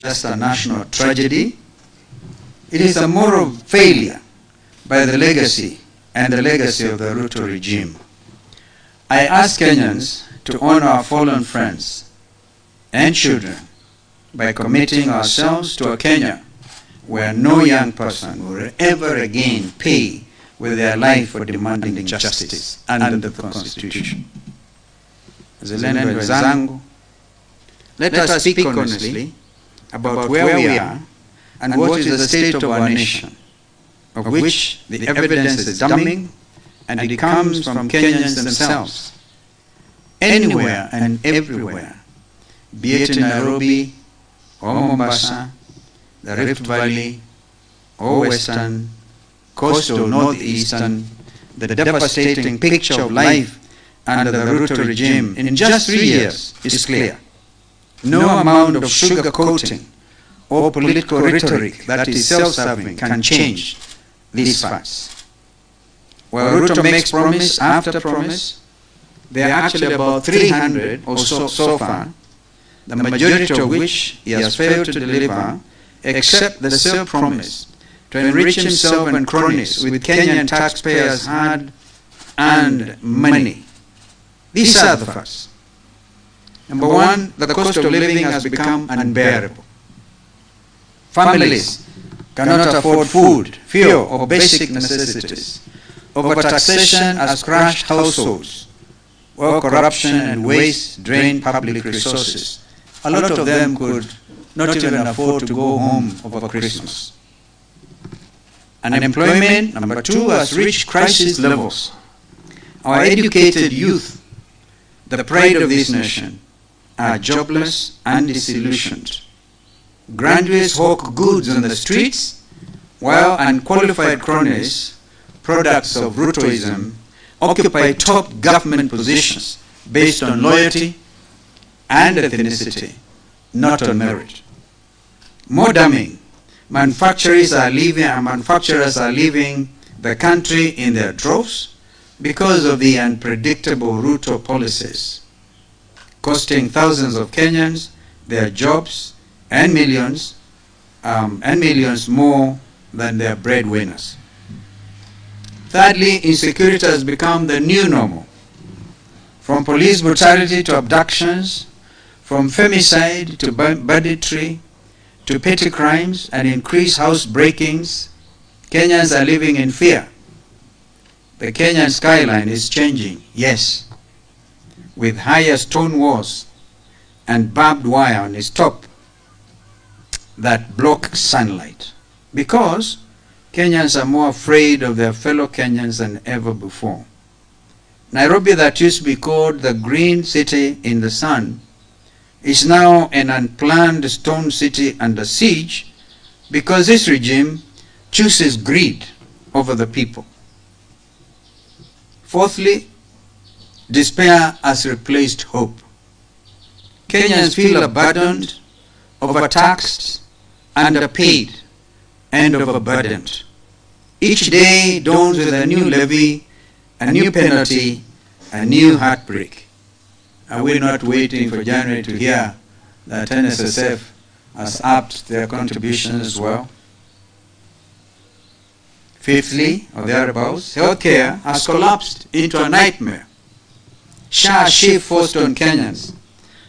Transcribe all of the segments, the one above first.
just a national tragedy. It is a moral failure by the legacy and the legacy of the Ruto regime. I ask Kenyans to honor our fallen friends and children by committing ourselves to a Kenya where no young person will ever again pay with their life for demanding justice under the Constitution. Wazalendo wenzangu, let us speak honestly about where we are and what is the state of our nation, of which the evidence is damning, and it comes from Kenyans themselves. Anywhere and everywhere, be it in Nairobi or Mombasa, the Rift Valley or Western, coastal northeastern, the devastating picture of life under the Ruto regime in just 3 years is clear. No amount of sugar-coating or political rhetoric that is self-serving can change these facts. While Ruto makes promise after promise, there are actually about 300 or so far, the majority of which he has failed to deliver, except the self-promise to enrich himself and cronies with Kenyan taxpayers' hard-earned money. These are the facts. Number one, the cost of living has become unbearable. Families cannot afford food, fuel, or basic necessities. Overtaxation has crushed households, while corruption and waste drain public resources. A lot of them could not even afford to go home over Christmas. Unemployment, number two, has reached crisis levels. Our educated youth, the pride of this nation, are jobless and disillusioned. Graduates hawk goods on the streets, while unqualified cronies, products of Rutoism, occupy top government positions based on loyalty and ethnicity, not on merit. More damning, manufacturers are leaving the country in their droves because of the unpredictable Ruto policies, costing thousands of Kenyans their jobs and millions more than their breadwinners. Thirdly, insecurity has become the new normal. From police brutality to abductions, from femicide to banditry to petty crimes and increased house breakings, Kenyans are living in fear. The Kenyan skyline is changing, yes, with higher stone walls and barbed wire on its top that block sunlight, because Kenyans are more afraid of their fellow Kenyans than ever before. Nairobi, that used to be called the green city in the sun, is now an unplanned stone city under siege because this regime chooses greed over the people. Fourthly, despair has replaced hope. Kenyans feel abandoned, overtaxed, underpaid, and overburdened. Each day dawns with a new levy, a new penalty, a new heartbreak. Are we not waiting for January to hear that NSSF has upped their contributions as well? Fifthly, or thereabouts, healthcare has collapsed into a nightmare. SHA shift forced on Kenyans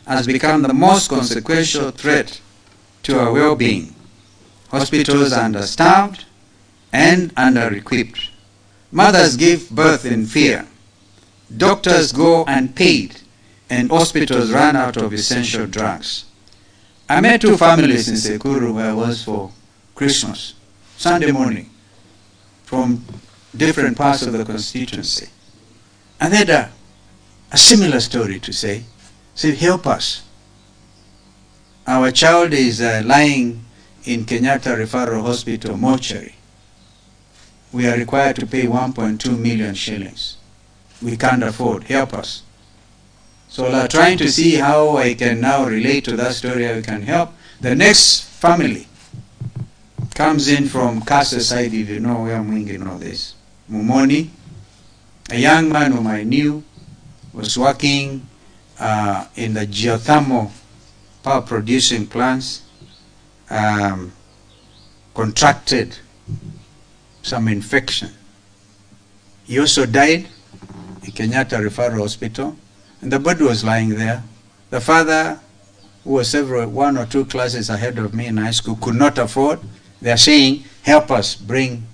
has become the most consequential threat to our well-being. Hospitals are understaffed and under-equipped. Mothers give birth in fear. Doctors go unpaid, and hospitals run out of essential drugs. I met two families in Sekuru where I was for Christmas, Sunday morning, from different parts of the constituency. And they had a similar story to say. Said, help us. Our child is lying in Kenyatta Referral Hospital mortuary. We are required to pay 1.2 million shillings. We can't afford. Help us. So we are trying to see how I can now relate to that story, how we can help. The next family comes in from Kasa side, if you know where Mwingi know this. Mumoni, a young man whom I knew, was working in the geothermal power producing plants contracted some infection. He also died in Kenyatta Referral Hospital, and the body was lying there. The father, who was one or two classes ahead of me in high school, could not afford. They are saying, help us bring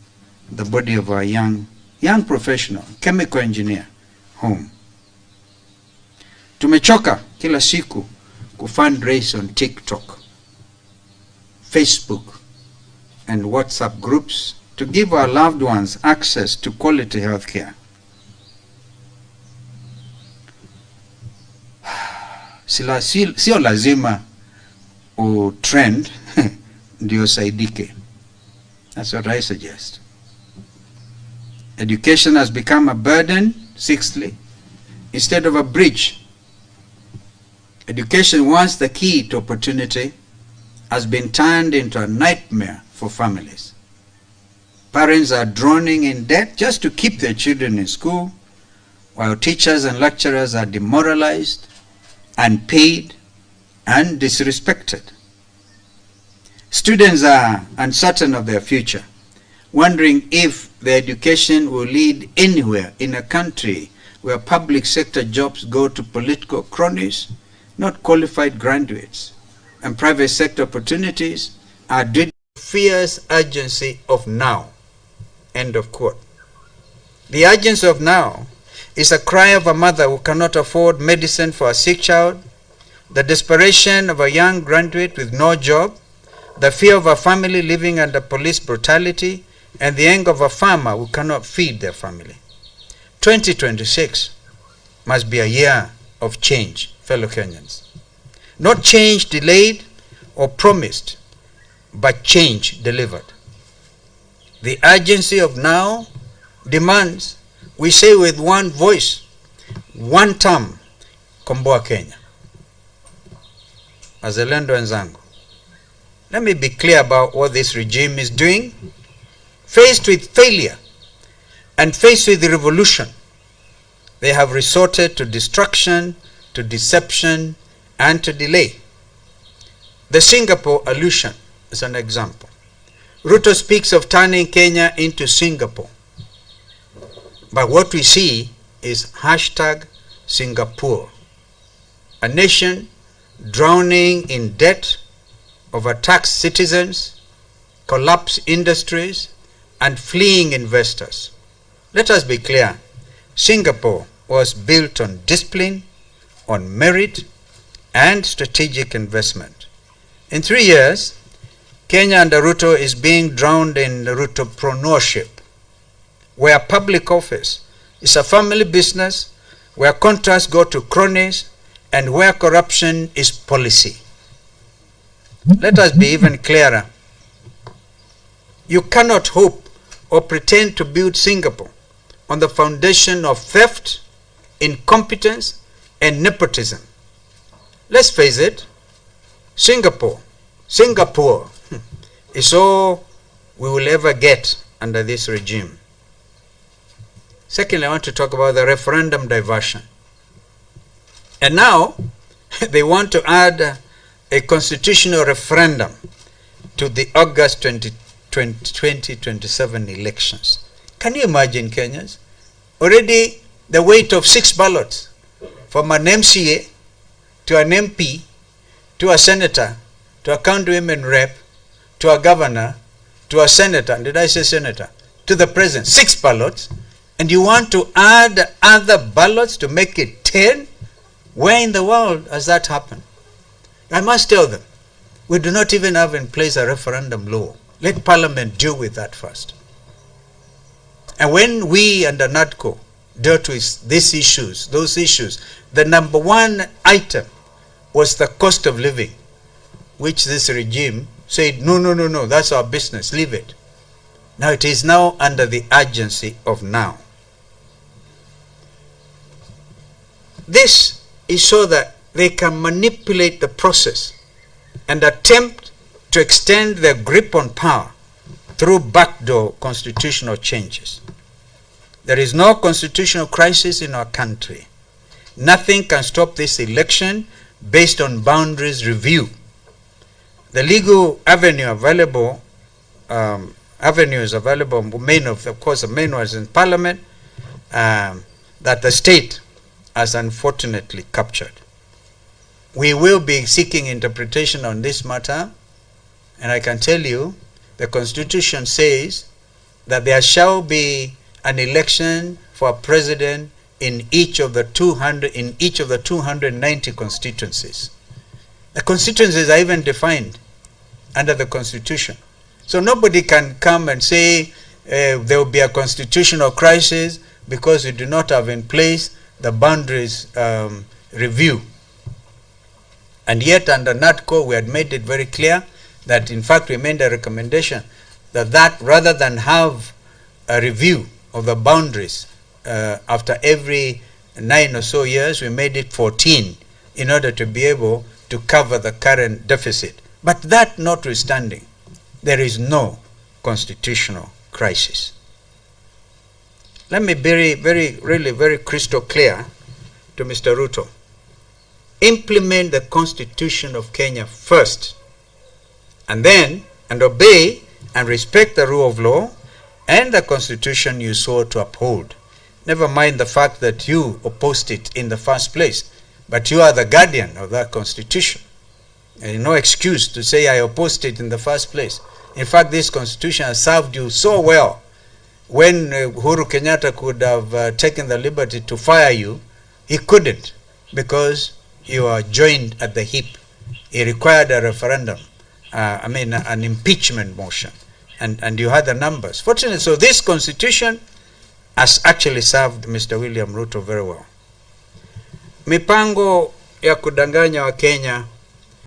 the body of our young professional, chemical engineer, home. Tumechoka kila siku kufundraise on TikTok, Facebook, and WhatsApp groups to give our loved ones access to quality health care. Sio lazima trend ndio saidike. That's what I suggest. Education has become a burden, sixthly, instead of a bridge. Education, once the key to opportunity, has been turned into a nightmare for families. Parents are drowning in debt just to keep their children in school, while teachers and lecturers are demoralized, unpaid, and disrespected. Students are uncertain of their future, wondering if their education will lead anywhere in a country where public sector jobs go to political cronies, not qualified graduates, and private sector opportunities are due to fierce urgency of now. End of quote. The urgency of now is a cry of a mother who cannot afford medicine for a sick child, the desperation of a young graduate with no job, the fear of a family living under police brutality, and the anger of a farmer who cannot feed their family. 2026 must be a year of change, fellow Kenyans. Not change delayed or promised, but change delivered. The urgency of now demands we say with one voice, one term, Komboa Kenya. Wazalendo wenzangu, let me be clear about what this regime is doing. Faced with failure and faced with the revolution, they have resorted to destruction, to deception, and to delay. The Singapore allusion is an example. Ruto speaks of turning Kenya into Singapore. But what we see is #Singapore, a nation drowning in debt, overtaxed citizens, collapsed industries, and fleeing investors. Let us be clear, Singapore was built on discipline, on merit, and strategic investment. In 3 years, Kenya under Ruto is being drowned in Rutopreneurship, where public office is a family business, where contracts go to cronies, and where corruption is policy. Let us be even clearer. You cannot hope or pretend to build Singapore on the foundation of theft, incompetence, and nepotism. Let's face it, Singapore is all we will ever get under this regime. Secondly, I want to talk about the referendum diversion. And now, they want to add a constitutional referendum to the August 2027 elections. Can you imagine, Kenyans? Already the weight of 6 ballots from an MCA to an MP to a senator to a county women rep to a governor to a senator, did I say senator, to the president, 6 ballots, and you want to add other ballots to make it 10? Where in the world has that happened? I must tell them, we do not even have in place a referendum law. Let Parliament deal with that first. And when we under NADCO dealt with these issues, those issues, the number one item was the cost of living, which this regime said, no, that's our business, leave it. Now it is now under the urgency of now. This is so that they can manipulate the process and attempt to extend their grip on power through backdoor constitutional changes. There is no constitutional crisis in our country. Nothing can stop this election based on boundaries review. The legal avenue available, avenues available, of course, the main was in Parliament, that the state has unfortunately captured. We will be seeking interpretation on this matter, and I can tell you, the Constitution says that there shall be an election for a president in each of the 290 constituencies. The constituencies are even defined under the Constitution. So nobody can come and say there will be a constitutional crisis because we do not have in place the boundaries review. And yet under NATCO we had made it very clear that in fact we made a recommendation that rather than have a review of the boundaries after every 9 or so years, we made it 14 in order to be able to cover the current deficit. But that notwithstanding, there is no constitutional crisis. Let me be very crystal clear to Mr. Ruto. Implement the Constitution of Kenya first, and obey and respect the rule of law and the Constitution you swore to uphold. Never mind the fact that you opposed it in the first place, but you are the guardian of that Constitution. And no excuse to say I opposed it in the first place. In fact, this Constitution has served you so well. When Uhuru Kenyatta could have taken the liberty to fire you, he couldn't, because you are joined at the hip. He required a referendum, an impeachment motion, and you had the numbers. Fortunately, so this Constitution has actually served Mr. William Ruto very well. Mipango ya kudanganya wa Kenya